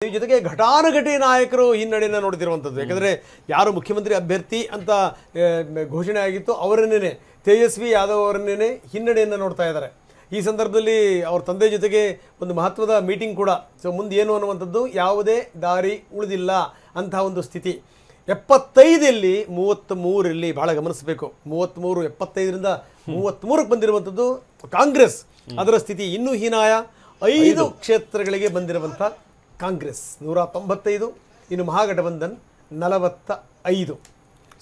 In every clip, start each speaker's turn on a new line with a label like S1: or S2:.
S1: ಜೊತೆಗೆ ಘಟಾನುಘಟಿ ನಾಯಕರು ಹಿನ್ನಡೆಯನ್ನು ನೋಡ್ತಿರುವಂಥದ್ದು. ಯಾಕಂದರೆ ಯಾರು ಮುಖ್ಯಮಂತ್ರಿ ಅಭ್ಯರ್ಥಿ ಅಂತ ಘೋಷಣೆ ಆಗಿತ್ತು ಅವರನ್ನೇ ತೇಜಸ್ವಿ ಯಾದವ್ ಅವರನ್ನೇ ಹಿನ್ನಡೆಯನ್ನು ನೋಡ್ತಾ ಇದ್ದಾರೆ. ಈ ಸಂದರ್ಭದಲ್ಲಿ ಅವ್ರ ತಂದೆ ಜೊತೆಗೆ ಒಂದು ಮಹತ್ವದ ಮೀಟಿಂಗ್ ಕೂಡ. ಸೊ ಮುಂದೆ ಏನು ಅನ್ನುವಂಥದ್ದು ಯಾವುದೇ ದಾರಿ ಉಳಿದಿಲ್ಲ ಅಂತಹ ಒಂದು ಸ್ಥಿತಿ. 75 33 ಭಾಳ ಗಮನಿಸಬೇಕು. 33 75ರಿಂದ 33ಕ್ಕೆ ಬಂದಿರುವಂಥದ್ದು ಕಾಂಗ್ರೆಸ್. ಅದರ ಸ್ಥಿತಿ ಇನ್ನೂ ಹೀನಾಯ. 5 ಕ್ಷೇತ್ರಗಳಿಗೆ ಬಂದಿರುವಂಥ ಕಾಂಗ್ರೆಸ್ 195, ಇನ್ನು ಮಹಾಗಠಬಂಧನ್ 45.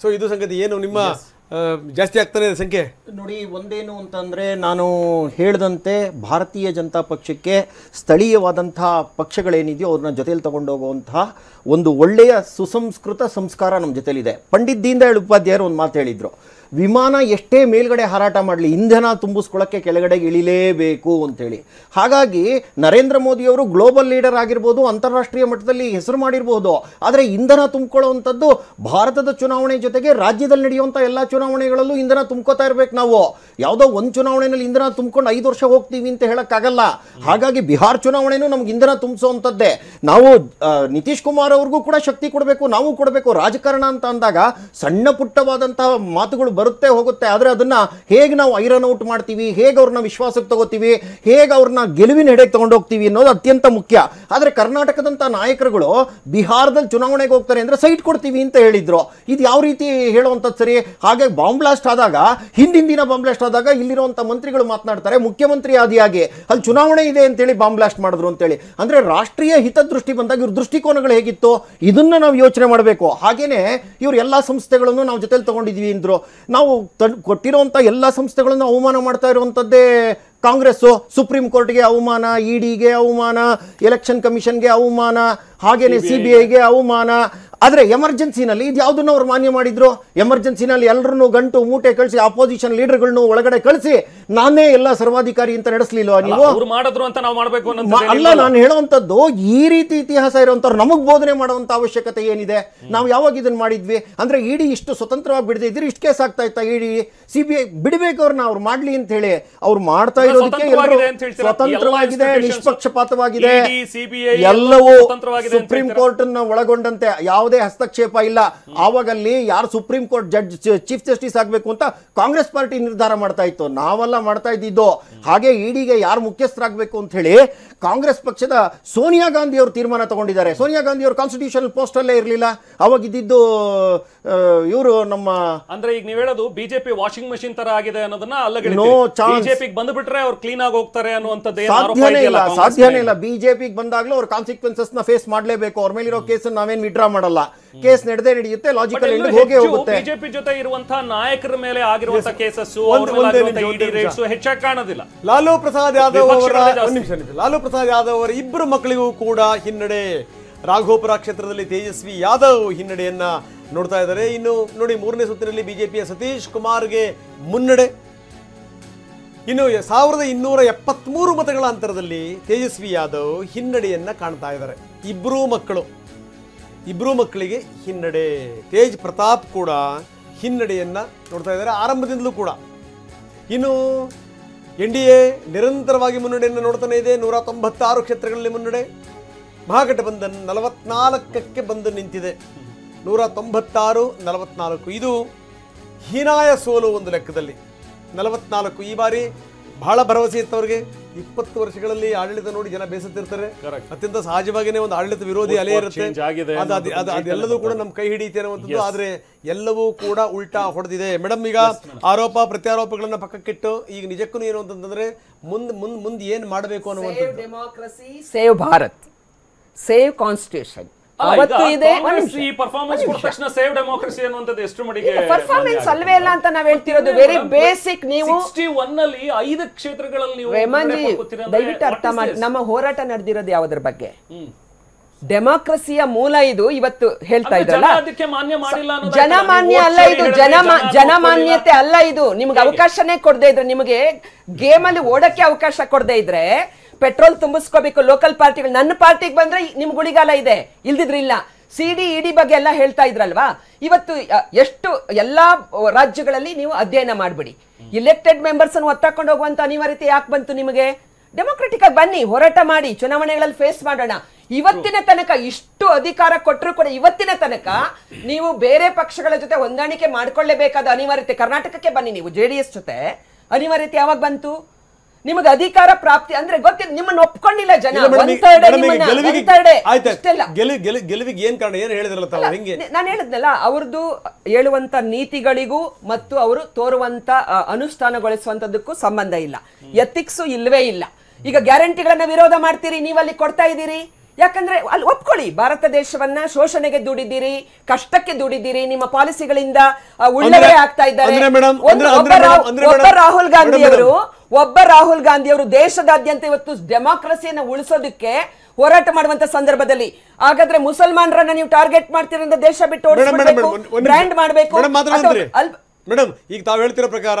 S1: ಸೊ ಇದು ಸಂಗತಿ. ಏನು ನಿಮ್ಮ ಜಾಸ್ತಿ ಆಗ್ತಾನೆ ಸಂಖ್ಯೆ
S2: ನೋಡಿ. ಒಂದೇನು ಅಂತಂದರೆ, ನಾನು ಹೇಳಿದಂತೆ ಭಾರತೀಯ ಜನತಾ ಪಕ್ಷಕ್ಕೆ ಸ್ಥಳೀಯವಾದಂತಹ ಪಕ್ಷಗಳೇನಿದೆಯೋ ಅವ್ರನ್ನ ಜೊತೆಯಲ್ಲಿ ತಗೊಂಡೋಗುವಂತಹ ಒಂದು ಒಳ್ಳೆಯ ಸುಸಂಸ್ಕೃತ ಸಂಸ್ಕಾರ ನಮ್ಮ ಜೊತೆಲಿದೆ. ಪಂಡಿತ್ ದೀನ್ ದಯಾಳ್ ಉಪಾಧ್ಯಾಯರು ಒಂದು ಮಾತು ಹೇಳಿದರು, ವಿಮಾನ ಎಷ್ಟೇ ಮೇಲ್ಗಡೆ ಹಾರಾಟ ಮಾಡಲಿ ಇಂಧನ ತುಂಬಿಸ್ಕೊಳ್ಳೋಕ್ಕೆ ಕೆಳಗಡೆಗೆ ಇಳಿಲೇಬೇಕು ಅಂತೇಳಿ. ಹಾಗಾಗಿ ನರೇಂದ್ರ ಮೋದಿಯವರು ಗ್ಲೋಬಲ್ ಲೀಡರ್ ಆಗಿರ್ಬೋದು, ಅಂತಾರಾಷ್ಟ್ರೀಯ ಮಟ್ಟದಲ್ಲಿ ಹೆಸರು ಮಾಡಿರ್ಬೋದು, ಆದರೆ ಇಂಧನ ತುಂಬಿಕೊಳ್ಳುವಂಥದ್ದು ಭಾರತದ ಚುನಾವಣೆ ಜೊತೆಗೆ ರಾಜ್ಯದಲ್ಲಿ ನಡೆಯುವಂಥ ಎಲ್ಲ ಚುನಾವಣೆಗಳಲ್ಲೂ ಇಂಧನ ತುಂಬ್ಕೋತಾ ಇರಬೇಕು. ನಾವು ಯಾವುದೋ ಒಂದು ಚುನಾವಣೆಯಲ್ಲಿ ಇಂಧನ ತುಂಬಿಕೊಂಡು 5 ವರ್ಷ ಹೋಗ್ತೀವಿ ಅಂತ ಹೇಳೋಕ್ಕಾಗಲ್ಲ. ಹಾಗಾಗಿ ಬಿಹಾರ್ ಚುನಾವಣೆನೂ ನಮ್ಗೆ ಇಂಧನ ತುಂಬಿಸೋವಂಥದ್ದೇ. ನಾವು ನಿತೀಶ್ ಕುಮಾರ್ ಅವ್ರಿಗೂ ಕೂಡ ಶಕ್ತಿ ಕೊಡಬೇಕು, ನಾವು ಕೊಡಬೇಕು. ರಾಜಕಾರಣ ಅಂತ ಅಂದಾಗ ಸಣ್ಣ ಪುಟ್ಟವಾದಂತಹ ಮಾತುಗಳು ಬರುತ್ತೆ ಹೋಗುತ್ತೆ, ಆದರೆ ಅದನ್ನ ಹೇಗೆ ನಾವು ಐರನ್ ಔಟ್ ಮಾಡ್ತೀವಿ, ಹೇಗೆ ಅವ್ರನ್ನ ವಿಶ್ವಾಸಕ್ಕೆ ತಗೋತೀವಿ, ಹೇಗೆ ಅವ್ರನ್ನ ಗೆಲುವಿನ ಹೆಡೆಗೆ ತಗೊಂಡೋಗ್ತೀವಿ ಅನ್ನೋದು ಅತ್ಯಂತ ಮುಖ್ಯ. ಆದರೆ ಕರ್ನಾಟಕದಂಥ ನಾಯಕರುಗಳು ಬಿಹಾರದಲ್ಲಿ ಚುನಾವಣೆಗೆ ಹೋಗ್ತಾರೆ ಅಂದರೆ ಸೈಟ್ ಕೊಡ್ತೀವಿ ಅಂತ ಹೇಳಿದ್ರು. ಇದು ಯಾವ ರೀತಿ ಹೇಳುವಂಥದ್ದು ಸರಿ? ಹಾಗೆ ಬಾಂಬ್ ಬ್ಲಾಸ್ಟ್ ಆದಾಗ, ಹಿಂದಿನ ಬಾಂಬ್ ಬ್ಲಾಸ್ಟ್ ಆದಾಗ ಇಲ್ಲಿರುವಂಥ ಮಂತ್ರಿಗಳು ಮಾತನಾಡ್ತಾರೆ, ಮುಖ್ಯಮಂತ್ರಿ ಆದಿಯಾಗಿ ಅಲ್ಲಿ ಚುನಾವಣೆ ಇದೆ ಅಂತೇಳಿ ಬಾಂಬ್ ಬ್ಲಾಸ್ಟ್ ಮಾಡಿದ್ರು ಅಂತೇಳಿ. ಅಂದರೆ ರಾಷ್ಟ್ರೀಯ ಹಿತದೃಷ್ಟಿ ಬಂದಾಗ ಇವ್ರ ದೃಷ್ಟಿಕೋನಗಳು ಹೇಗಿತ್ತು ಇದನ್ನ ನಾವು ಯೋಚನೆ ಮಾಡಬೇಕು. ಹಾಗೇನೆ ಇವ್ರು ಎಲ್ಲ ಸಂಸ್ಥೆಗಳನ್ನು ನಾವು ಜೊತೆಲಿ ತಗೊಂಡಿದ್ವಿ ಅಂದ್ರು. ನಾವು ಕೊಟ್ಟಿರುವಂಥ ಎಲ್ಲ ಸಂಸ್ಥೆಗಳನ್ನು ಅವಮಾನ ಮಾಡ್ತಾ ಇರುವಂಥದ್ದೇ ಕಾಂಗ್ರೆಸ್ಸು. ಸುಪ್ರೀಂ ಕೋರ್ಟ್ಗೆ ಅವಮಾನ, ಇಡಿಗೆ ಅವಮಾನ, ಎಲೆಕ್ಷನ್ ಕಮಿಷನ್ಗೆ ಅವಮಾನ, ಹಾಗೇನೆ CBIಗೆ ಅವಮಾನ. ಆದರೆ ಎಮರ್ಜೆನ್ಸಿನಲ್ಲಿ ಇದು ಯಾವುದನ್ನು ಅವ್ರು ಮಾನ್ಯ ಮಾಡಿದ್ರು? ಎಮರ್ಜೆನ್ಸಿನಲ್ಲಿ ಎಲ್ಲರನ್ನೂ ಗಂಟು ಮೂಟೆ ಕಳಿಸಿ ಅಪೋಸಿಷನ್ ಲೀಡರ್ಗಳನ್ನು ಒಳಗಡೆ ಕಳಿಸಿ ನಾನೇ ಎಲ್ಲ ಸರ್ವಾಧಿಕಾರಿ ಅಂತ ನಡೆಸಲಿಲ್ವಾ ನೀವು? ಅಲ್ಲ, ನಾನು ಹೇಳುವಂಥದ್ದು ಈ ರೀತಿ ಇತಿಹಾಸ ಇರುವಂಥವ್ರು ನಮಗೆ ಬೋಧನೆ ಮಾಡುವಂಥ ಅವಶ್ಯಕತೆ ಏನಿದೆ? ನಾವು ಯಾವಾಗ ಇದನ್ನು ಮಾಡಿದ್ವಿ? ಅಂದರೆ ಇಡಿ ಇಷ್ಟು ಸ್ವತಂತ್ರವಾಗಿ ಬಿಡದೆ ಇದ್ರೆ ಇಷ್ಟು ಕೇಸ್ ಆಗ್ತಾ ಇತ್ತಾ? ಇಡಿ CBI ಬಿಡಬೇಕು ಅವ್ರನ್ನ, ಅವ್ರು ಮಾಡಲಿ ಅಂತ ಹೇಳಿ. ಅವ್ರು ಮಾಡ್ತಾ ಇರೋದಕ್ಕೆ ಸ್ವತಂತ್ರವಾಗಿದೆ, ನಿಷ್ಪಕ್ಷಪಾತವಾಗಿದೆ, ಎಲ್ಲವೂ ಸುಪ್ರೀಂ ಕೋರ್ಟ್ ಅನ್ನು ಒಳಗೊಂಡಂತೆ ಯಾವುದೇ ಹಸ್ತಕ್ಷೇಪ ಇಲ್ಲ. ಆವಾಗಲ್ಲಿ ಯಾರು supreme court judge chief justice ಆಗಬೇಕು ಅಂತ ಕಾಂಗ್ರೆಸ್ ಪಾರ್ಟಿ ನಿರ್ಧಾರ ಮಾಡ್ತಾ ಇತ್ತು, ನಾವೆಲ್ಲ ಮಾಡ್ತಾ ಇದ್ದಿದ್ದು. ಹಾಗೆ ಇಡಿಗೆ ಯಾರು ಮುಖ್ಯಸ್ಥರಾಗಬೇಕು ಅಂತ ಹೇಳಿ ಕಾಂಗ್ರೆಸ್ ಪಕ್ಷದ ಸೋನಿಯಾ ಗಾಂಧಿ ಅವರು ತೀರ್ಮಾನ ತಗೊಂಡಿದ್ದಾರೆ. ಸೋನಿಯಾ ಗಾಂಧಿ ಅವರು ಕಾನ್ಸ್ಟಿಟ್ಯೂಷನಲ್ ಪೋಸ್ಟ್ ಅಲ್ಲೇ ಇರಲಿಲ್ಲ. ಅವಾಗ ಇದ್ದಿದ್ದು ಇವರು ನಮ್ಮ,
S3: ಅಂದ್ರೆ ಈಗ ನೀವು ಹೇಳೋದು ಬಿಜೆಪಿ ವಾಷಿಂಗ್ ಮಷಿನ್ ತರ ಆಗಿದೆ ಅನ್ನೋದನ್ನ ಬಿಜೆಪಿಗೆ ಬಂದ್ಬಿಟ್ರೆ ಅವ್ರು ಕ್ಲೀನ್ ಆಗಿ ಹೋಗ್ತಾರೆ ಅನ್ನುವಂಥದ್ದು
S2: ಸಾಧ್ಯನೇ ಇಲ್ಲ. ಬಿಜೆಪಿಗೆ ಬಂದಾಗ್ಲೂ ಅವ್ರ ಕಾನ್ಸಿಕ್ವೆನ್ಸಸ್ ನ ಫೇಸ್ ಮಾಡಲೇಬೇಕು. ಅವ್ರ ಮೇಲಿರೋ ಕೇಸ್ ನಾವೇನ್ ವಿಡ್ರಾ ಮಾಡಲ್ಲ. ಕೇಸ್ ನಡೆಯುತ್ತೆ, ಲಾಜಿಕಲ್ ಹೋಗೇ ಹೋಗುತ್ತೆ.
S3: ಬಿಜೆಪಿ ಜೊತೆ ಇರುವಂತಹ ನಾಯಕರ ಮೇಲೆ ಆಗಿರುವಂತಹ ಕೇಸಸ್ ಹೆಚ್ಚಾಗಿ ಕಾಣೋದಿಲ್ಲ.
S1: ಲಾಲೂ ಪ್ರಸಾದ್ ಯಾದವ್ ಅವರ ಇಬ್ಬರು ಮಕ್ಕಳಿಗೂ ಕೂಡ ಹಿನ್ನಡೆ. ರಾಘೋಪುರ ಕ್ಷೇತ್ರದಲ್ಲಿ ತೇಜಸ್ವಿ ಯಾದವ್ ಹಿನ್ನಡೆಯನ್ನ ನೋಡ್ತಾ ಇದ್ದಾರೆ. ಇನ್ನು ನೋಡಿ, 3ನೇ ಸುತ್ತಿನಲ್ಲಿ ಬಿಜೆಪಿಯ ಸತೀಶ್ ಕುಮಾರ್ಗೆ ಮುನ್ನಡೆ. ಇನ್ನು 1273 ಮತಗಳ ಅಂತರದಲ್ಲಿ ತೇಜಸ್ವಿ ಯಾದವ್ ಹಿನ್ನಡೆಯನ್ನ ಕಾಣ್ತಾ ಇದ್ದಾರೆ. ಇಬ್ಬರೂ ಮಕ್ಕಳಿಗೆ ಹಿನ್ನಡೆ. ತೇಜ್ ಪ್ರತಾಪ್ ಕೂಡ ಹಿನ್ನಡೆಯನ್ನ ನೋಡ್ತಾ ಇದ್ದಾರೆ ಆರಂಭದಿಂದಲೂ ಕೂಡ. ಇನ್ನು NDA ನಿರಂತರವಾಗಿ ಮುನ್ನಡೆಯನ್ನು ನೋಡ್ತಾನೆ ಇದೆ. 196 ಕ್ಷೇತ್ರಗಳಲ್ಲಿ ಮುನ್ನಡೆ. ಮಹಾಗಠಬಂಧನ್ 44ಕ್ಕೆ ಬಂದು ನಿಂತಿದೆ. 196-44. ಇದು ಹೀನಾಯ ಸೋಲು ಒಂದು ಲೆಕ್ಕದಲ್ಲಿ. 44 ಈ ಬಾರಿ ಬಹಳ ಭರವಸೆ ಇತ್ತು ಅವ್ರಿಗೆ. 20 ವರ್ಷಗಳಲ್ಲಿ ಆಡಳಿತ ನೋಡಿ ಜನ ಬೇಸತ್ತಿರ್ತಾರೆ. ಅತ್ಯಂತ ಸಹಜವಾಗಿಯೇ ಒಂದು ಆಡಳಿತ ವಿರೋಧಿ ಅಲೆ ಇರುತ್ತೆ. ಅದೆಲ್ಲದೂ ಕೂಡ ನಮ್ಮ ಕೈ ಹಿಡಿಯುತ್ತೆ ಅನ್ನುವಂಥದ್ದು. ಆದ್ರೆ ಎಲ್ಲವೂ ಕೂಡ ಉಲ್ಟಾ ಹೊಡೆದಿದೆ. ಮೇಡಮ್, ಈಗ ಆರೋಪ ಪ್ರತ್ಯಾರೋಪಗಳನ್ನ ಪಕ್ಕಕ್ಕಿಟ್ಟು ಈಗ ನಿಜಕ್ಕೂ ಏನು ಅಂತಂದ್ರೆ ಮುಂದೆ ಏನ್ ಮಾಡಬೇಕು ಅನ್ನುವಂಥದ್ದು.
S4: Democracy, save Bharat, save constitution performance ಅಲ್ವೇ ಇಲ್ಲ ಅಂತ ನಾವ್ ಹೇಳ್ತಿರೋದು. Very basic. ನೀವು
S3: 5 ಕ್ಷೇತ್ರಗಳಲ್ಲಿ
S4: ದಯವಿಟ್ಟು ಅರ್ಥ ಮಾಡಿ, ನಮ್ಮ ಹೋರಾಟ ನಡೆದಿರೋದು ಯಾವುದ್ರ ಬಗ್ಗೆ? ಡೆಮಾಕ್ರಸಿಯ ಮೂಲ ಇದು. ಇವತ್ತು ಹೇಳ್ತಾ ಇದ್ರಲ್ಲ, ಜನಮಾನ್ಯ ಅಲ್ಲ ಇದು, ಜನಮಾನ್ಯತೆ ಅಲ್ಲ ಇದು. ನಿಮ್ಗೆ ಅವಕಾಶನೇ ಕೊಡದೇ ಇದ್ರೆ, ನಿಮಗೆ ಗೇಮ್ ಅಲ್ಲಿ ಓಡಕ್ಕೆ ಅವಕಾಶ ಕೊಡದೇ ಇದ್ರೆ ಪೆಟ್ರೋಲ್ ತುಂಬಿಸ್ಕೋಬೇಕು ಲೋಕಲ್ ಪಾರ್ಟಿಗಳು. ನನ್ನ ಪಾರ್ಟಿಗೆ ಬಂದ್ರೆ ನಿಮ್ಗೆ ಗುಳಿಗಾಲ ಇದೆ, ಇಲ್ದಿದ್ರೆ ಇಲ್ಲ. CDED ಬಗ್ಗೆ ಎಲ್ಲ ಹೇಳ್ತಾ ಇದ್ರಲ್ವಾ. ಇವತ್ತು ಎಷ್ಟು ಎಲ್ಲಾ ರಾಜ್ಯಗಳಲ್ಲಿ ನೀವು ಅಧ್ಯಯನ ಮಾಡ್ಬಿಡಿ. ಇಲೆಕ್ಟೆಡ್ ಮೆಂಬರ್ಸ್ ಅನ್ನು ಒತ್ತಾಕೊಂಡು ಹೋಗುವಂತ ಅನಿವಾರ್ಯತೆ ಯಾಕೆ ಬಂತು ನಿಮಗೆ? ಡೆಮೋಕ್ರೆಟಿಕ್ ಆಗಿ ಬನ್ನಿ, ಹೋರಾಟ ಮಾಡಿ, ಚುನಾವಣೆಗಳಲ್ಲಿ ಫೇಸ್ ಮಾಡೋಣ. ಇವತ್ತಿನ ತನಕ ಇಷ್ಟು ಅಧಿಕಾರ ಕೊಟ್ಟರು ಕೂಡ ಇವತ್ತಿನ ತನಕ ನೀವು ಬೇರೆ ಪಕ್ಷಗಳ ಜೊತೆ ಹೊಂದಾಣಿಕೆ ಮಾಡ್ಕೊಳ್ಳೇಬೇಕಾದ ಅನಿವಾರ್ಯತೆ, ಕರ್ನಾಟಕಕ್ಕೆ ಬನ್ನಿ ನೀವು JDS ಜೊತೆ ಅನಿವಾರ್ಯತೆ ಯಾವಾಗ ಬಂತು? ನಿಮಗೆ ಅಧಿಕಾರ ಪ್ರಾಪ್ತಿ ಅಂದ್ರೆ ಗೊತ್ತಿಲ್ಲ, ನಿಮ್ಮನ್ನು ಒಪ್ಕೊಂಡಿಲ್ಲ ಜನ.
S1: ಗೆಲುವಿಗೆ ಏನ್ ಕಾರಣ, ಏನ್ ಹೇಳಿದ್ರಲ್ಲ ತಾವು? ಹೆಂಗೆ
S4: ನಾನು ಹೇಳಿದ್ನಲ್ಲ, ಅವ್ರದ್ದು ಹೇಳುವಂತ ನೀತಿಗಳಿಗೂ ಮತ್ತು ಅವರು ತೋರುವಂತ ಅನುಷ್ಠಾನಗೊಳಿಸುವಂತದಕ್ಕೂ ಸಂಬಂಧ ಇಲ್ಲ, ಎಥಿಕ್ಸು ಇಲ್ವೇ ಇಲ್ಲ. ಈಗ ಗ್ಯಾರಂಟಿಗಳನ್ನ ವಿರೋಧ ಮಾಡ್ತೀರಿ, ನೀವಲ್ಲಿ ಕೊಡ್ತಾ ಇದ್ದೀರಿ. ಯಾಕಂದ್ರೆ ಅಲ್ಲಿ ಒಪ್ಕೊಳ್ಳಿ, ಭಾರತ ದೇಶವನ್ನ ಶೋಷಣೆಗೆ ದುಡಿದಿರಿ, ಕಷ್ಟಕ್ಕೆ ದುಡಿದಿರಿ, ನಿಮ್ಮ ಪಾಲಿಸಿಗಳಿಂದ ಉಳ್ಳವರೇ ಆಗ್ತಾ ಇದ್ದಾರೆ. ಒಬ್ಬ ರಾಹುಲ್ ಗಾಂಧಿ ಅವರು ದೇಶದಾದ್ಯಂತ ಇವತ್ತು ಡೆಮಾಕ್ರಸಿಯನ್ನು ಉಳಿಸೋದಕ್ಕೆ ಹೋರಾಟ ಮಾಡುವಂತ ಸಂದರ್ಭದಲ್ಲಿ ಹಾಗಾದ್ರೆ ಮುಸಲ್ಮಾನರನ್ನ ನೀವು ಟಾರ್ಗೆಟ್ ಮಾಡ್ತೀರಿಂದ ದೇಶ ಬಿಟ್ಟು ಬ್ರ್ಯಾಂಡ್ ಮಾಡಬೇಕು.
S1: ಮೇಡಮ್, ಈಗ ತಾವು ಹೇಳ್ತಿರೋ ಪ್ರಕಾರ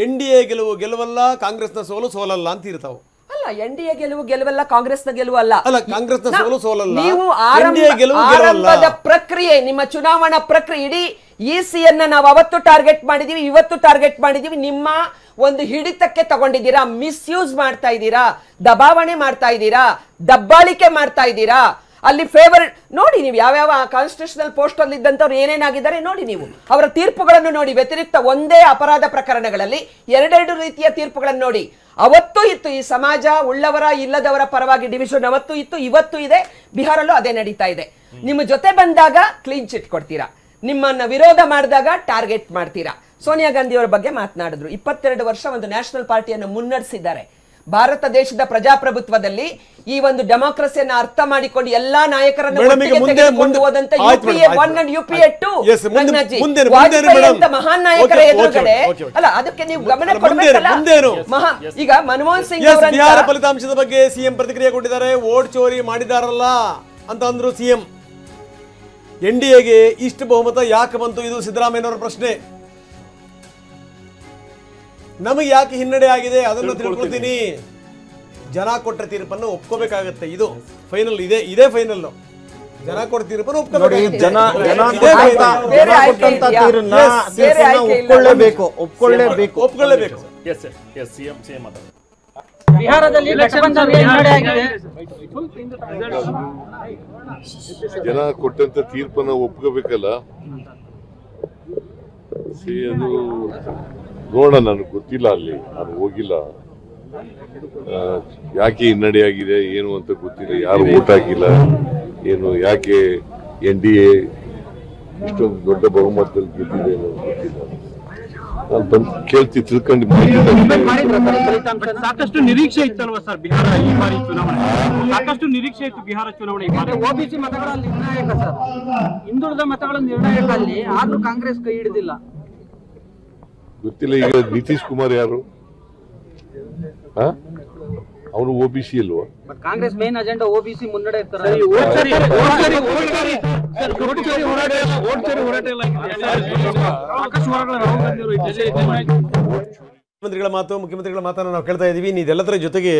S1: NDA ಗೆಲುವಲ್ಲ, ಕಾಂಗ್ರೆಸ್ನ ಸೋಲಲ್ಲ ಅಂತ ಇರ್ತಾವ.
S4: ಅಲ್ಲ, NDA ಗೆಲುವಲ್ಲ, ಕಾಂಗ್ರೆಸ್ನ ಗೆಲುವಲ್ಲ.
S1: ಅಲ್ಲ, ಕಾಂಗ್ರೆಸ್ನ ಸೋಲಲ್ಲ.
S4: ನೀವು ಆರಂಭದ ಪ್ರಕ್ರಿಯೆ, ನಿಮ್ಮ ಚುನಾವಣಾ ಪ್ರಕ್ರಿಯೆ, ಇಡೀ ECಯನ್ನ ನಾವು ಅವತ್ತು ಟಾರ್ಗೆಟ್ ಮಾಡಿದೀವಿ, ಇವತ್ತು ಟಾರ್ಗೆಟ್ ಮಾಡಿದೀವಿ. ನಿಮ್ಮ ಒಂದು ಹಿಡಿತಕ್ಕೆ ತಗೊಂಡಿದ್ದೀರಾ, ಮಿಸ್ಯೂಸ್ ಮಾಡ್ತಾ ಇದ್ದೀರಾ, ದಬಾವಣೆ ಮಾಡ್ತಾ ಇದ್ದೀರಾ, ದಬ್ಬಾಳಿಕೆ ಮಾಡ್ತಾ ಇದ್ದೀರಾ. ಅಲ್ಲಿ ಫೇವರ್ ನೋಡಿ, ನೀವು ಯಾವ್ಯಾವ ಕಾನ್ಸ್ಟಿಟ್ಯೂಷನಲ್ ಪೋಸ್ಟ್ ಅಲ್ಲಿ ಇದ್ದಂಥವ್ರು ಏನೇನಾಗಿದ್ದಾರೆ ನೋಡಿ, ನೀವು ಅವರ ತೀರ್ಪುಗಳನ್ನು ನೋಡಿ. ವ್ಯತಿರಿಕ್ತ ಒಂದೇ ಅಪರಾಧ ಪ್ರಕರಣಗಳಲ್ಲಿ ಎರಡೆರಡು ರೀತಿಯ ತೀರ್ಪುಗಳನ್ನು ನೋಡಿ. ಅವತ್ತೂ ಇತ್ತು ಈ ಸಮಾಜ ಉಳ್ಳವರ ಇಲ್ಲದವರ ಪರವಾಗಿ ಡಿವಿಷನ್, ಅವತ್ತು ಇತ್ತು, ಇವತ್ತು ಇದೆ. ಬಿಹಾರಲ್ಲೂ ಅದೇ ನಡೀತಾ ಇದೆ. ನಿಮ್ಮ ಜೊತೆ ಬಂದಾಗ ಕ್ಲೀನ್ ಚಿಟ್ ಕೊಡ್ತೀರಾ, ನಿಮ್ಮನ್ನ ವಿರೋಧ ಮಾಡಿದಾಗ ಟಾರ್ಗೆಟ್ ಮಾಡ್ತೀರಾ. ಸೋನಿಯಾ ಗಾಂಧಿ ಅವರ ಬಗ್ಗೆ ಮಾತನಾಡಿದ್ರು. 22 ವರ್ಷ ಒಂದು ನ್ಯಾಷನಲ್ ಪಾರ್ಟಿಯನ್ನು ಮುನ್ನಡೆಸಿದ್ದಾರೆ. ಭಾರತ ದೇಶದ ಪ್ರಜಾಪ್ರಭುತ್ವದಲ್ಲಿ ಈ ಒಂದು ಡೆಮಾಕ್ರಸಿಯನ್ನು ಅರ್ಥ ಮಾಡಿಕೊಂಡು ಎಲ್ಲಾ ನಾಯಕರನ್ನು ಹೋದಂತ UPA 1 and UPA 2 ವಾಜಪೇಯಿ ಅಂತ ಮಹಾನ್ ನಾಯಕರ ಎದುರುಗಡೆ ಅಲ್ಲ, ಅದಕ್ಕೆ ನೀವು ಗಮನ ಕೊಡಬೇಕಲ್ಲ. ಈಗ ಮನಮೋಹನ್ ಸಿಂಗ್
S1: ಬಿಹಾರ ಫಲಿತಾಂಶದ ಬಗ್ಗೆ CM ಪ್ರತಿಕ್ರಿಯೆ ಕೊಟ್ಟಿದ್ದಾರೆ. ವೋಟ್ ಚೋರಿ ಮಾಡಿದಾರಲ್ಲ ಅಂತ ಅಂದ್ರು CM. NDAಗೆ ಇಷ್ಟು ಬಹುಮತ ಯಾಕೆ ಬಂತು? ಇದು ಸಿದ್ದರಾಮಯ್ಯನವರ ಪ್ರಶ್ನೆ. ನಮಗೆ ಯಾಕೆ ಹಿನ್ನಡೆ ಆಗಿದೆ ಅದನ್ನು ತಿಳ್ಕೊಳ್ತೀನಿ. ಜನ ಕೊಟ್ಟ ತೀರ್ಪನ್ನು ಒಪ್ಕೋಬೇಕಾಗತ್ತೆ. ಇದು ಫೈನಲ್, ಇದೇ ಫೈನಲ್. ಜನ ಕೊಟ್ಟ ತೀರ್ಪನ್ನು ಒಪ್ಕೊಳ್ಳೇಬೇಕು.
S5: ಬಿಹಾರದಲ್ಲಿ
S6: ಜನ ಕೊಟ್ಟಂತ ತೀರ್ಪನ್ನ ಒಪ್ಕೋಬೇಕಲ್ಲ. ಅದು ನೋಡೋಣ, ನನಗೆ ಗೊತ್ತಿಲ್ಲ, ಅಲ್ಲಿ ನಾನು ಹೋಗಿಲ್ಲ. ಯಾಕೆ ಹಿನ್ನಡೆಯಾಗಿದೆ ಏನು ಅಂತ ಗೊತ್ತಿಲ್ಲ. ಯಾರು ವೋಟ್ ಹಾಕಿಲ್ಲ ಏನು, ಯಾಕೆ NDA ಇಷ್ಟೊಂದು ದೊಡ್ಡ ಬಹುಮತದಲ್ಲಿ ಗೆದ್ದಿದೆ ಅನ್ನೋದು ಗೊತ್ತಿಲ್ಲ. ನಾನು ಬಂದು ಕೇಳ್ತಿ ತಿಳ್ಕೊಂಡು
S5: ಸಾಕಷ್ಟು ನಿರೀಕ್ಷೆ ಇತ್ತಲ್ವಾ ಸರ್ ಬಿಹಾರ ಈ ಬಾರಿ ಚುನಾವಣೆ? ಸಾಕಷ್ಟು ನಿರೀಕ್ಷೆ ಇತ್ತು ಬಿಹಾರ ಚುನಾವಣೆ. OBC ಮತಗಳ ನಿರ್ಣಾಯಕ ಸರ್, ಹಿಂದುಳಿದ ಮತಗಳ ನಿರ್ಣಾಯಕ ಅಲ್ಲಿ, ಆದ್ರೂ ಕಾಂಗ್ರೆಸ್ ಕೈ ಹಿಡಿದಿಲ್ಲ.
S6: ಗೊತ್ತಿಲ್ಲ. ಈಗ ನಿತೀಶ್ ಕುಮಾರ್ ಯಾರು? ಅವನು OBC ಅಲ್ವಾ?
S5: ಕಾಂಗ್ರೆಸ್ ಮೇನ್ ಅಜೆಂಡಾ OBC ಮುನ್ನಡೆ ಇರ್ತಾರೆ.
S1: ಮುಖ್ಯಮಂತ್ರಿಗಳ ಮಾತನ್ನು ನಾವು ಕೇಳ್ತಾ ಇದ್ದೀವಿ. ಇದೆಲ್ಲದರ ಜೊತೆಗೆ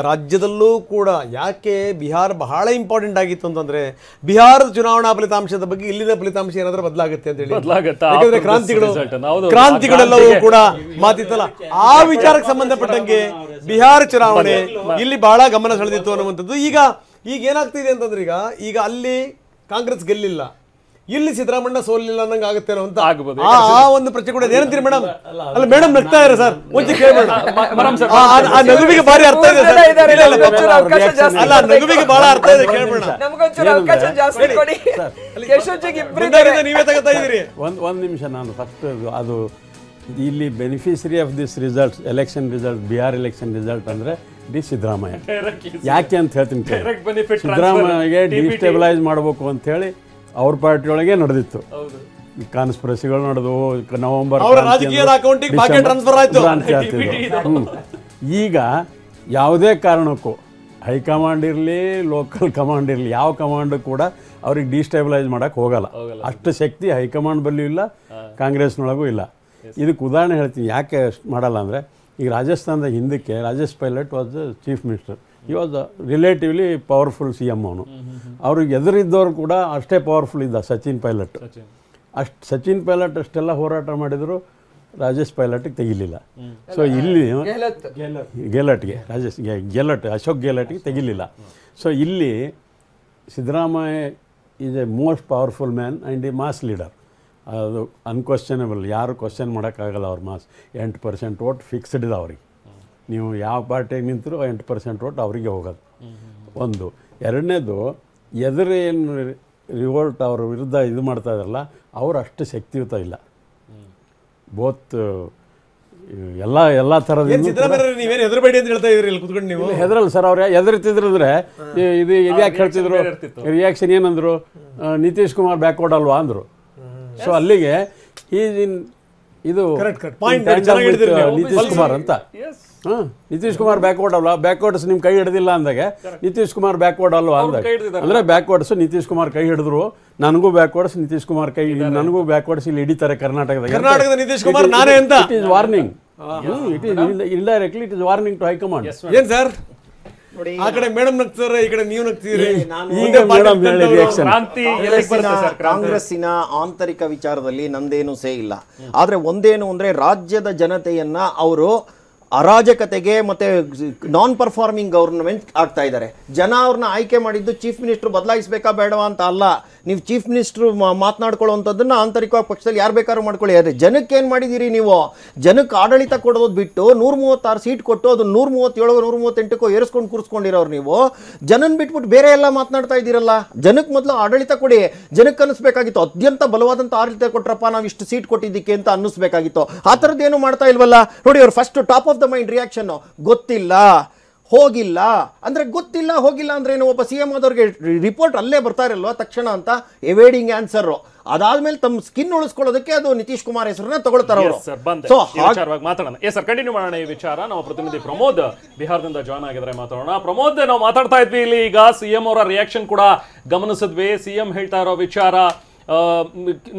S1: ರಾಜ್ಯದಲ್ಲೂ ಕೂಡ ಯಾಕೆ ಬಿಹಾರ ಬಹಳ ಇಂಪಾರ್ಟೆಂಟ್ ಆಗಿತ್ತು ಅಂತಂದ್ರೆ, ಬಿಹಾರದ ಚುನಾವಣಾ ಫಲಿತಾಂಶದ ಬಗ್ಗೆ ಇಲ್ಲಿನ ಫಲಿತಾಂಶ ಏನಾದ್ರೂ ಬದಲಾಗುತ್ತೆ ಅಂತ ಹೇಳಿ. ಯಾಕಂದ್ರೆ ಕ್ರಾಂತಿಗಳೆಲ್ಲವೂ ಕೂಡ ಮಾತಿತ್ತಲ್ಲ, ಆ ವಿಚಾರಕ್ಕೆ ಸಂಬಂಧಪಟ್ಟಂಗೆ ಬಿಹಾರ ಚುನಾವಣೆ ಇಲ್ಲಿ ಬಹಳ ಗಮನ ಸೆಳೆದಿತ್ತು ಅನ್ನುವಂಥದ್ದು. ಈಗ ಏನಾಗ್ತಿದೆ ಅಂತಂದ್ರೆ, ಈಗ ಅಲ್ಲಿ ಕಾಂಗ್ರೆಸ್ ಗೆಲ್ಲಿಲ್ಲ, ಇಲ್ಲಿ ಸಿದ್ದರಾಮಣ್ಣ ಸೋಲಿಲ್ಲ ಅನ್ನಂಗೆ ಆಗುತ್ತೇನೋ ಅಂತ ಆ ಒಂದು ಪ್ರಶ್ನೆ ಕೂಡ. ಏನಂತೀರಿ ಮೇಡಮ್? ಅಲ್ಲ ಮೇಡಮ್ ನಗ್ತಾ ಇದ್ದಾರೆ ಸರ್, ಮುಂಚೆ ಕೇಳಬೇಡ. ಆ ನಗುವಿಗೆ ಭಾರಿ ಅರ್ಥ ಇದೆ ಸರ್. ಅಲ್ಲ, ನಗುವಿಗೆ ಬಹಳ ಅರ್ಥ ಇದೆ, ಕೇಳಬೇಡ. ನೀವೇ ತಗೋತಾ ಇದ್ದೀರಿ.
S7: ಒಂದ್ ನಿಮಿಷ, ನಾನು ಫಸ್ಟ್ ಅದು ಇಲ್ಲಿ beneficiary of this result, election result, Bihar election result ಅಂದ್ರೆ ಸಿದ್ದರಾಮಯ್ಯ. ಯಾಕೆ ಅಂತ ಹೇಳ್ತೀನಿ. ಸಿದ್ದರಾಮಯ್ಯಗೆ ಡಿಸ್ಟೆಬಲೈಸ್ ಮಾಡಬೇಕು ಅಂತ ಹೇಳಿ ಅವ್ರ ಪಾರ್ಟಿಯೊಳಗೆ ನಡೆದಿತ್ತು. ಕಾನ್ಸ್ಪಿರಸಿಗಳು ನಡೆದವು. ನವೆಂಬರ್ ಈಗ ಯಾವುದೇ ಕಾರಣಕ್ಕೂ ಹೈಕಮಾಂಡ್ ಇರಲಿ, ಲೋಕಲ್ ಕಮಾಂಡ್ ಇರಲಿ, ಯಾವ ಕಮಾಂಡ್ ಕೂಡ ಅವ್ರಿಗೆ ಡಿಸ್ಟೆಬಲೈಸ್ ಮಾಡೋಕ್ಕೆ ಹೋಗಲ್ಲ. ಅಷ್ಟು ಶಕ್ತಿ ಹೈಕಮಾಂಡ್ ಬಲ್ಲಿಯೂ ಇಲ್ಲ, ಕಾಂಗ್ರೆಸ್ನೊಳಗೂ ಇಲ್ಲ. ಇದಕ್ಕೆ ಉದಾಹರಣೆ ಹೇಳ್ತೀನಿ ಯಾಕೆ ಮಾಡಲ್ಲ ಅಂದರೆ, ಈಗ ರಾಜಸ್ಥಾನದ ಹಿಂದಕ್ಕೆ Rajesh pilot was chief minister. ಈ ವಾಸ್ ರಿಲೇಟಿವ್ಲಿ ಪವರ್ಫುಲ್ CM. ಅವ್ರಿಗೆ ಎದುರಿದ್ದವರು ಕೂಡ ಅಷ್ಟೇ ಪವರ್ಫುಲ್ ಇದ್ದ ಸಚಿನ್ ಪೈಲಟ್. ಸಚಿನ್ ಪೈಲಟ್ ಅಷ್ಟೆಲ್ಲ ಹೋರಾಟ ಮಾಡಿದ್ರು, ರಾಜೇಶ್ ಪೈಲಟ್ಗೆ ತೆಗಿಲಿಲ್ಲ. ಸೊ ಇಲ್ಲಿ ಗೆಲಟ್ಗೆ ಅಶೋಕ್ ಗೆಲಟ್ಗೆ ತೆಗಿಲಿಲ್ಲ. ಸೊ ಇಲ್ಲಿ Siddaramaiah is a most powerful man and a mass leader. ಅದು ಅನ್ಕ್ವಶ್ಚನಬಲ್, ಯಾರು ಕ್ವಶನ್ ಮಾಡೋಕ್ಕಾಗಲ್ಲ ಅವ್ರ ಮಾಸ್. 8% ವೋಟ್ ಫಿಕ್ಸ್ಡ್ ಇದೆ ಅವ್ರಿಗೆ. ನೀವು ಯಾವ ಪಾರ್ಟಿಗೆ ನಿಂತರೂ 8% ವೋಟ್ ಅವರಿಗೆ ಹೋಗೋದು ಒಂದು. ಎರಡನೇದು, ಎದುರೇನು ರಿವೋಲ್ಟ್ ಅವ್ರ ವಿರುದ್ಧ ಇದು ಮಾಡ್ತಾ ಇದ್ದಾರಲ್ಲ, ಅವರು ಅಷ್ಟು ಶಕ್ತಿಯುತ ಇಲ್ಲ. ಬೋತ್ ಎಲ್ಲ ಥರದಿಂದ
S1: ನೀವೇನು ಹೆದರಬೇಡಿ ಅಂತ ಹೇಳ್ತಾ ಇದ್ರಿ ಇಲ್ಲಿ ಕುತ್ಕೊಂಡು ನೀವು.
S7: ಹೆದರಲ್ಲ ಸರ್, ಅವ್ರು ಎದುರ್ತಿದ್ರಂದ್ರೆ ಇದು ಯಾಕೆ ಹೇಳ್ತಿದ್ರು, ರಿಯಾಕ್ಷನ್ ಏನಂದ್ರು, ನಿತೀಶ್ ಕುಮಾರ್ ಬ್ಯಾಕ್ವರ್ಡ್ ಅಲ್ವಾ ಅಂದರು. ಸೊ ಅಲ್ಲಿಗೆ ಇದು ನಿತೀಶ್ ಕುಮಾರ್ ಅಂತ, ನಿತೀಶ್ ಕುಮಾರ್ ಬ್ಯಾಕ್ವರ್ಡ್ ಅಲ್ವಾ, ಬ್ಯಾಕ್ವರ್ಡ್ಸ್ ನಿಮ್ಮ ಕೈ ಹಿಡ್ದಿಲ್ಲ ಅಂದಾಗೆ ನಿತೀಶ್ ಕುಮಾರ್ ಬ್ಯಾಕ್ವರ್ಡ್ ಅಲ್ವಾ ಅಂದಾಗ, ಅಂದರೆ ಬ್ಯಾಕ್ವರ್ಡ್ಸ್ ನಿತೀಶ್ ಕುಮಾರ್ ಕೈ ಹಿಡಿದ್ರು, ನನಗೂ ಬ್ಯಾಕ್ವರ್ಡ್ಸ್ ನಿತೀಶ್ ಕುಮಾರ್ ಕೈ, ನನಗೂ ಬ್ಯಾಕ್ವರ್ಡ್ಸ್ ಇಲ್ಲಿ ಹಿಡಿತಾರೆ ಕರ್ನಾಟಕದ
S1: ನಿತೀಶ್ ಕುಮಾರ್ ನಾನೇ ಅಂತ.
S7: It is warning, it is indirectly it is warning to high command.
S1: ಏನ್ ಸರ್, ಆ ಕಡೆ ಮೇಡಮ್ ನಗ್ತಾರೆ, ಈ ಕಡೆ ನೀವು ನಗ್ತೀರಿ.
S2: ಕಾಂಗ್ರೆಸ್ಸಿನ ಆಂತರಿಕ ವಿಚಾರದಲ್ಲಿ ನಂದೇನು ಸೇ ಇಲ್ಲ. ಆದ್ರೆ ಒಂದೇನು ಅಂದ್ರೆ ರಾಜ್ಯದ ಜನತೆಯನ್ನ ಅವರು ಅರಾಜಕತೆಗೆ ಮತ್ತೆ ನಾನ್ ಪರ್ಫಾರ್ಮಿಂಗ್ ಗವರ್ನಮೆಂಟ್ ಆಗ್ತಾ ಇದ್ದಾರೆ. ಜನ ಅವ್ರನ್ನ ಆಯ್ಕೆ ಮಾಡಿದ್ದು ಚೀಫ್ ಮಿನಿಸ್ಟರ್ ಬದಲಾಯಿಸಬೇಕಾ ಬೇಡವಾ ಅಂತ ಅಲ್ಲ. ನೀವು ಚೀಫ್ ಮಿನಿಸ್ಟರ್ ಮಾತನಾಡ್ಕೊಳ್ಳುವಂಥದ್ದನ್ನ ಆಂತರಿಕವಾಗಿ ಪಕ್ಷದಲ್ಲಿ ಯಾರು ಬೇಕಾದ್ರೂ ಮಾಡ್ಕೊಳ್ಳಿ. ಆದರೆ ಜನಕ್ಕೆ ಏನು ಮಾಡಿದ್ದೀರಿ ನೀವು? ಜನಕ್ಕೆ ಆಡಳಿತ ಕೊಡೋದು ಬಿಟ್ಟು 136 ಸೀಟ್ ಕೊಟ್ಟು ಅದು 137 138 ಏರಿಸ್ಕೊಂಡು ಕೂರಿಸ್ಕೊಂಡಿರೋರು ನೀವು. ಜನನ ಬಿಟ್ಬಿಟ್ಟು ಬೇರೆ ಎಲ್ಲ ಮಾತನಾಡ್ತಾ ಇದ್ದೀರಲ್ಲ. ಜನಕ್ಕೆ ಮೊದಲು ಆಡಳಿತ ಕೊಡಿ. ಜನಕ್ಕೆ ಅನ್ನಿಸ್ಬೇಕಾಗಿತ್ತು ಅತ್ಯಂತ ಬಲವಾದಂಥ ಆಡಳಿತ ಕೊಟ್ರಪ್ಪ ನಾವು ಇಷ್ಟು ಸೀಟ್ ಕೊಟ್ಟಿದ್ದಕ್ಕೆ ಅಂತ ಅನ್ನಿಸ್ಬೇಕಾಗಿತ್ತು. ಆ ಥರದ್ದೇನು ಮಾಡ್ತಾ ಇಲ್ವಲ್ಲ. ನೋಡಿ, ಅವ್ರು first top of the mind reaction ಗೊತ್ತಿಲ್ಲ ಹೋಗಿಲ್ಲ ಅಂದ್ರೆ, ಗೊತ್ತಿಲ್ಲ ಹೋಗಿಲ್ಲ ಅಂದ್ರೆ ಏನು? ಒಬ್ಬ ಸಿ ಎಂ ಆದವ್ರಿಗೆ ರಿಪೋರ್ಟ್ ಅಲ್ಲೇ ಬರ್ತಾ ಇರಲ್ವಾ ತಕ್ಷಣ ಅಂತ ಎವೇಡಿಂಗ್ ಆನ್ಸರ್. ಅದಾದ್ಮೇಲೆ ತಮ್ಮ ಸ್ಕಿನ್ ಉಳಿಸ್ಕೊಳ್ಳೋದಕ್ಕೆ ಅದು ನಿತೀಶ್ ಕುಮಾರ್ ಹೆಸರನ್ನ ತಗೊಳ್ತಾರ ಅವರು.
S3: ಮಾತಾಡೋಣ ಸರ್, ಕಂಟಿನ್ಯೂ ಮಾಡೋಣ ಈ ವಿಚಾರ. ನಮ್ಮ ಪ್ರತಿನಿಧಿ ಪ್ರಮೋದ್ ಬಿಹಾರದಿಂದ ಜಾಯ್ನ್ ಆಗಿದ್ರೆ ಮಾತಾಡೋಣ. ಪ್ರಮೋದ್, ನಾವು ಮಾತಾಡ್ತಾ ಇದ್ವಿ ಇಲ್ಲಿ, ಈಗ ಸಿಎಂ ಅವರ ರಿಯಾಕ್ಷನ್ ಕೂಡ ಗಮನಿಸಿದ್ವಿ. ಸಿಎಂ ಹೇಳ್ತಾ ಇರೋ ವಿಚಾರ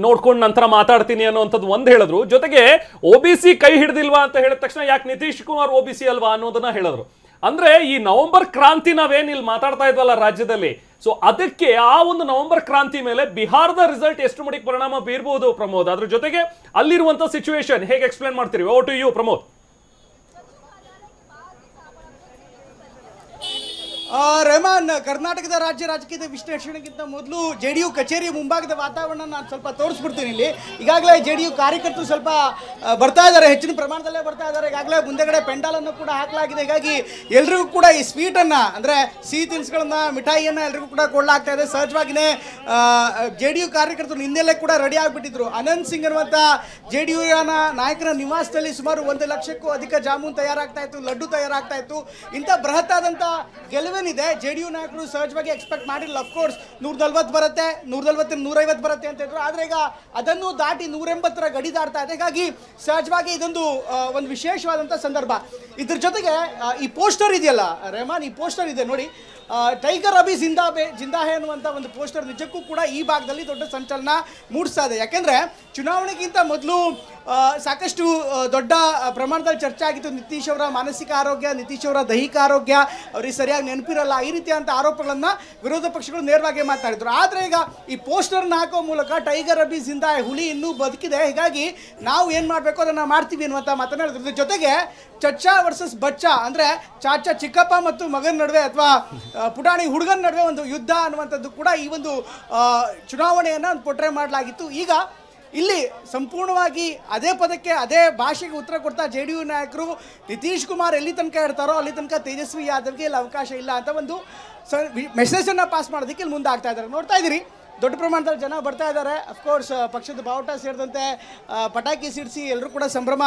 S3: ನೋಡ್ಕೊಂಡು ನಂತರ ಮಾತಾಡ್ತೀನಿ ಅನ್ನುವಂಥದ್ದು ಒಂದು ಹೇಳಿದ್ರು. ಜೊತೆಗೆ OBC ಕೈ ಹಿಡ್ದಿಲ್ವಾ ಅಂತ ಹೇಳಿದ ತಕ್ಷಣ ಯಾಕೆ ನಿತೀಶ್ ಕುಮಾರ್ OBC ಅಲ್ವಾ ಅನ್ನೋದನ್ನ ಹೇಳಿದ್ರು. ಅಂದ್ರೆ ಈ ನವೆಂಬರ್ ಕ್ರಾಂತಿ ನಾವೇನ್ ಇಲ್ಲಿ ಮಾತಾಡ್ತಾ ಇದ್ವಲ್ಲ ರಾಜ್ಯದಲ್ಲಿ, ಸೊ ಅದಕ್ಕೆ ಆ ಒಂದು ನವೆಂಬರ್ ಕ್ರಾಂತಿ ಮೇಲೆ ಬಿಹಾರದ ರಿಸಲ್ಟ್ ಎಷ್ಟು ಮಟ್ಟಿಗೆ ಪರಿಣಾಮ ಬೀರಬಹುದು ಪ್ರಮೋದ್? ಅದ್ರ ಜೊತೆಗೆ ಅಲ್ಲಿರುವಂತ ಸಿಚುವೇಶನ್ ಹೇಗೆ ಎಕ್ಸ್ಪ್ಲೇನ್ ಮಾಡ್ತೀರಿ? Over to you Pramod.
S8: Rehman, ಕರ್ನಾಟಕದ ರಾಜ್ಯ ರಾಜಕೀಯದ ವಿಶ್ಲೇಷಣೆಗಿಂತ ಮೊದಲು JDU ಕಚೇರಿ ಮುಂಭಾಗದ ವಾತಾವರಣ ನಾನು ಸ್ವಲ್ಪ ತೋರಿಸ್ಬಿಡ್ತೀನಿ. ಇಲ್ಲಿ ಈಗಾಗಲೇ JDU ಕಾರ್ಯಕರ್ತರು ಸ್ವಲ್ಪ ಬರ್ತಾ ಇದ್ದಾರೆ, ಹೆಚ್ಚಿನ ಪ್ರಮಾಣದಲ್ಲೇ ಬರ್ತಾ ಇದ್ದಾರೆ. ಈಗಾಗಲೇ ಮುಂದೆಗಡೆ ಪೆಂಡಾಲನ್ನು ಕೂಡ ಹಾಕಲಾಗಿದೆ. ಹೀಗಾಗಿ ಎಲ್ರಿಗೂ ಕೂಡ ಈ ಸ್ವೀಟನ್ನು ಅಂದರೆ ಸಿಹಿ ತಿನಿಸುಗಳನ್ನ, ಮಿಠಾಯಿಯನ್ನು ಎಲ್ರಿಗೂ ಕೂಡ ಕೊಡಲಾಗ್ತಾ ಇದೆ. ಸಹಜವಾಗಿಯೇ JDU ಕಾರ್ಯಕರ್ತರು ಹಿಂದೆಲ್ಲೇ ಕೂಡ ರೆಡಿ ಆಗಿಬಿಟ್ಟಿದ್ರು. ಅನಂತ್ ಸಿಂಗ್ ಅನ್ನುವಂಥ JDU ನಾಯಕನ ನಿವಾಸದಲ್ಲಿ ಸುಮಾರು 1 ಲಕ್ಷಕ್ಕೂ ಅಧಿಕ ಜಾಮೂನ್ ತಯಾರಾಗ್ತಾ ಇತ್ತು, ಲಡ್ಡು ತಯಾರಾಗ್ತಾ ಇತ್ತು. ಇಂಥ ಬೃಹತ್ತಾದಂಥ ಗೆಲುವೇನಿದೆ JDU ನಾಯಕರು ಸಹಜವಾಗಿ ಎಕ್ಸ್ಪೆಕ್ಟ್ ಮಾಡಿರಲಿಲ್ಲ. ಅಫ್ಕೋರ್ಸ್ 140 ಬರುತ್ತೆ, 140 150 ಬರುತ್ತೆ ಅಂತ ಇದ್ರು. ಆದರೆ ಈಗ ಅದನ್ನು ದಾಟಿ 180ರ ಗಡಿ ದಾಟ್ತಾ ಇದೆ. ಹೀಗಾಗಿ ಸಹಜವಾಗಿ ಇದೊಂದು ಒಂದು ವಿಶೇಷವಾದಂಥ ಸಂದರ್ಭ. ಇದ್ರ ಜೊತೆಗೆ ಈ ಪೋಸ್ಟರ್ ಇದೆಯಲ್ಲ ರೆಹಮಾನ್, ಈ ಪೋಸ್ಟರ್ ಇದೆ ನೋಡಿ, ಟೈಗರ್ ಅಭಿ ಜಿಂದಾಹೆ ಅನ್ನುವಂಥ ಒಂದು ಪೋಸ್ಟರ್ ನಿಜಕ್ಕೂ ಕೂಡ ಈ ಭಾಗದಲ್ಲಿ ದೊಡ್ಡ ಸಂಚಲನ ಮೂಡಿಸ್ತಾ ಇದೆ. ಯಾಕೆಂದರೆ ಚುನಾವಣೆಗಿಂತ ಮೊದಲು ಸಾಕಷ್ಟು ದೊಡ್ಡ ಪ್ರಮಾಣದಲ್ಲಿ ಚರ್ಚೆ ಆಗಿತ್ತು. ನಿತೀಶ್ ಅವರ ಮಾನಸಿಕ ಆರೋಗ್ಯ, ನಿತೀಶ್ ಅವರ ದೈಹಿಕ ಆರೋಗ್ಯ ಅವ್ರಿಗೆ ಸರಿಯಾಗಿ ನೆನಪಿರಲ್ಲ, ಈ ರೀತಿಯಾದಂಥ ಆರೋಪಗಳನ್ನು ವಿರೋಧ ಪಕ್ಷಗಳು ನೇರವಾಗಿ ಮಾತನಾಡಿದ್ರು. ಆದರೆ ಈಗ ಈ ಪೋಸ್ಟರ್ನ ಹಾಕೋ ಮೂಲಕ ಟೈಗರ್ ಅಭಿ ಜಿಂದಾಹೆ, ಹುಲಿ ಇನ್ನೂ ಬದುಕಿದೆ, ಹೀಗಾಗಿ ನಾವು ಏನು ಮಾಡಬೇಕು ಅದನ್ನು ಮಾಡ್ತೀವಿ ಅನ್ನುವಂಥ ಮಾತನ್ನು ಹೇಳಿದ್ರು. ಜೊತೆಗೆ ಚಚ್ಚಾ ವರ್ಸಸ್ ಬಚ್ಚಾ ಅಂದರೆ ಚಾಚಾ ಚಿಕ್ಕಪ್ಪ ಮತ್ತು ಮಗನ ನಡುವೆ ಅಥವಾ ಪುಟಾಣಿ ಹುಡುಗನ ನಡುವೆ ಒಂದು ಯುದ್ಧ ಅನ್ನುವಂಥದ್ದು ಕೂಡ ಈ ಒಂದು ಚುನಾವಣೆಯನ್ನು ಪೋರ್ಟ್ರೇ ಮಾಡಲಾಗಿತ್ತು. ಈಗ ಇಲ್ಲಿ ಸಂಪೂರ್ಣವಾಗಿ ಅದೇ ಪದಕ್ಕೆ ಅದೇ ಭಾಷೆಗೆ ಉತ್ತರ ಕೊಡ್ತಾ JDU ನಾಯಕರು ನಿತೀಶ್ ಕುಮಾರ್ ಎಲ್ಲಿ ತನಕ ಇರ್ತಾರೋ ಅಲ್ಲಿ ತನಕ ತೇಜಸ್ವಿ ಯಾದವ್ಗೆ ಇಲ್ಲಿ ಅವಕಾಶ ಇಲ್ಲ ಅಂತ ಒಂದು ಮೆಸೇಜನ್ನು ಪಾಸ್ ಮಾಡೋದಕ್ಕೆ ಇಲ್ಲಿ ಮುಂದೆ ಆಗ್ತಾ ಇದ್ದಾರೆ. ನೋಡ್ತಾ ಇದ್ದೀರಿ, ದೊಡ್ಡ ಪ್ರಮಾಣದಲ್ಲಿ ಜನ ಬರ್ತಾ ಇದ್ದಾರೆ. ಅಫ್ಕೋರ್ಸ್ ಪಕ್ಷದ ಬಾವುಟ ಸೇರಿದಂತೆ ಪಟಾಕಿ ಸಿಡಿಸಿ ಎಲ್ಲರೂ ಕೂಡ ಸಂಭ್ರಮ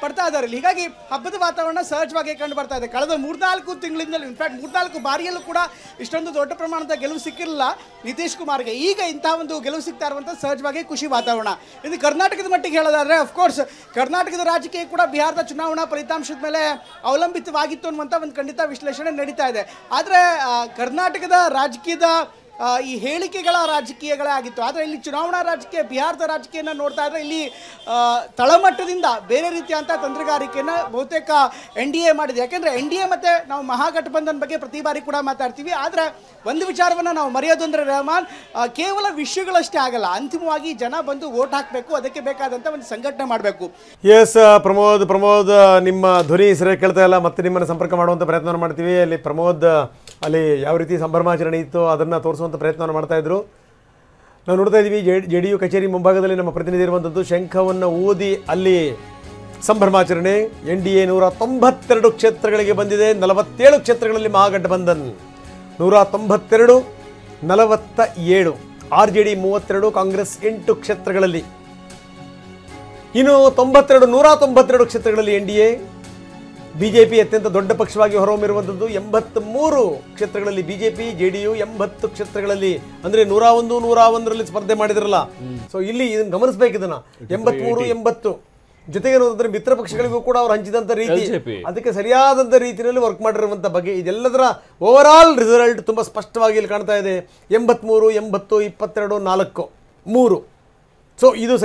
S8: ಪಡ್ತಾ ಇದ್ದಾರೆ. ಹೀಗಾಗಿ ಹಬ್ಬದ ವಾತಾವರಣ ಸಹಜವಾಗಿ ಕಂಡು ಬರ್ತಾ ಇದೆ. ಕಳೆದ 3-4 ತಿಂಗಳಿಂದ, ಇನ್ಫ್ಯಾಕ್ಟ್ 3-4 ಬಾರಿಯಲ್ಲೂ ಕೂಡ ಇಷ್ಟೊಂದು ದೊಡ್ಡ ಪ್ರಮಾಣದ ಗೆಲುವು ಸಿಕ್ಕಿರಲಿಲ್ಲ ನಿತೀಶ್ ಕುಮಾರ್ಗೆ. ಈಗ ಇಂಥ ಒಂದು ಗೆಲುವು ಸಿಗ್ತಾ ಇರುವಂಥ ಸಹಜವಾಗಿ ಖುಷಿ ವಾತಾವರಣ. ಇದು ಕರ್ನಾಟಕದ ಮಟ್ಟಿಗೆ ಹೇಳೋದಾದರೆ ಅಫ್ಕೋರ್ಸ್ ಕರ್ನಾಟಕದ ರಾಜಕೀಯ ಕೂಡ ಬಿಹಾರದ ಚುನಾವಣಾ ಫಲಿತಾಂಶದ ಮೇಲೆ ಅವಲಂಬಿತವಾಗಿತ್ತು ಅನ್ನುವಂಥ ಒಂದು ಖಂಡಿತ ವಿಶ್ಲೇಷಣೆ ನಡೀತಾ ಇದೆ. ಆದರೆ ಕರ್ನಾಟಕದ ರಾಜಕೀಯದ ಈ ಹೇಳಿಕೆಗಳ ರಾಜಕೀಯಗಳೇ ಆಗಿತ್ತು. ಆದರೆ ಇಲ್ಲಿ ಚುನಾವಣಾ ರಾಜಕೀಯ, ಬಿಹಾರದ ರಾಜಕೀಯನ ನೋಡ್ತಾ ಇದ್ರೆ ಇಲ್ಲಿ ತಳಮಟ್ಟದಿಂದ ಬೇರೆ ರೀತಿಯಂಥ ತಂತ್ರಗಾರಿಕೆಯನ್ನು ಬಹುತೇಕ NDA ಮಾಡಿದೆ. ಯಾಕೆಂದರೆ NDA ಮತ್ತು ನಾವು ಮಹಾಗಠಬಂಧನ್ ಬಗ್ಗೆ ಪ್ರತಿ ಬಾರಿ ಕೂಡ ಮಾತಾಡ್ತೀವಿ. ಆದರೆ ಒಂದು ವಿಚಾರವನ್ನು ನಾವು ಮರೆಯೋದಂದ್ರೆ ರೆಹಮಾನ್, ಕೇವಲ ವಿಷಯಗಳಷ್ಟೇ ಆಗಲ್ಲ, ಅಂತಿಮವಾಗಿ ಜನ ಬಂದು ವೋಟ್ ಹಾಕಬೇಕು, ಅದಕ್ಕೆ ಬೇಕಾದಂಥ ಒಂದು ಸಂಘಟನೆ ಮಾಡಬೇಕು.
S1: ಎಸ್ ಪ್ರಮೋದ್ ನಿಮ್ಮ ಧ್ವನಿ ಸರಿ ಕೇಳ್ತಾ ಇಲ್ಲ, ಮತ್ತೆ ನಿಮ್ಮನ್ನು ಸಂಪರ್ಕ ಮಾಡುವಂಥ ಪ್ರಯತ್ನ ಮಾಡ್ತೀವಿ. ಅಲ್ಲಿ ಪ್ರಮೋದ್ ಅಲ್ಲಿ ಯಾವ ರೀತಿ ಸಂಭ್ರಮಾಚರಣೆ ಇತ್ತು ಅದನ್ನು ತೋರಿಸುವಂಥ ಪ್ರಯತ್ನವನ್ನು ಮಾಡ್ತಾ ಇದ್ರು. ನಾವು ನೋಡ್ತಾ ಇದ್ದೀವಿ JDU ಕಚೇರಿ ಮುಂಭಾಗದಲ್ಲಿ ನಮ್ಮ ಪ್ರತಿನಿಧಿ ಇರುವಂಥದ್ದು. ಶಂಖವನ್ನು ಊದಿ ಅಲ್ಲಿ ಸಂಭ್ರಮಾಚರಣೆ. NDA 192 ಕ್ಷೇತ್ರಗಳಿಗೆ ಬಂದಿದೆ. 47 ಕ್ಷೇತ್ರಗಳಲ್ಲಿ ಮಹಾಗಠಬಂಧನ್ 192, 47, RJD 32, ಕಾಂಗ್ರೆಸ್ 8 ಕ್ಷೇತ್ರಗಳಲ್ಲಿ. ಇನ್ನು 192 ಕ್ಷೇತ್ರಗಳಲ್ಲಿ NDA. BJP ಅತ್ಯಂತ ದೊಡ್ಡ ಪಕ್ಷವಾಗಿ ಹೊರಹೊಮ್ಮಿರುವಂಥದ್ದು. 83 ಕ್ಷೇತ್ರಗಳಲ್ಲಿ BJP, JDU 80 ಕ್ಷೇತ್ರಗಳಲ್ಲಿ, ಅಂದರೆ 101, 101ರಲ್ಲಿ ಸ್ಪರ್ಧೆ ಮಾಡಿದ್ರಲ್ಲ. ಸೊ ಇಲ್ಲಿ ಇದನ್ನು ಗಮನಿಸಬೇಕು, ಇದನ್ನ 83, 80 ಜೊತೆಗೆ ನೋಡಿದ್ರೆ ಮಿತ್ರ ಪಕ್ಷಗಳಿಗೂ ಕೂಡ ಅವ್ರು ಹಂಚಿದಂಥ ರೀತಿ, ಅದಕ್ಕೆ ಸರಿಯಾದಂಥ ರೀತಿಯಲ್ಲಿ ವರ್ಕ್ ಮಾಡಿರುವಂಥ ಬಗ್ಗೆ, ಇದೆಲ್ಲದರ ಓವರ್ ಆಲ್ ರಿಸಲ್ಟ್ ತುಂಬ ಸ್ಪಷ್ಟವಾಗಿ ಇಲ್ಲಿ ಕಾಣ್ತಾ ಇದೆ. 83, 80, 22, 4, 3. ಸೊ ಇದು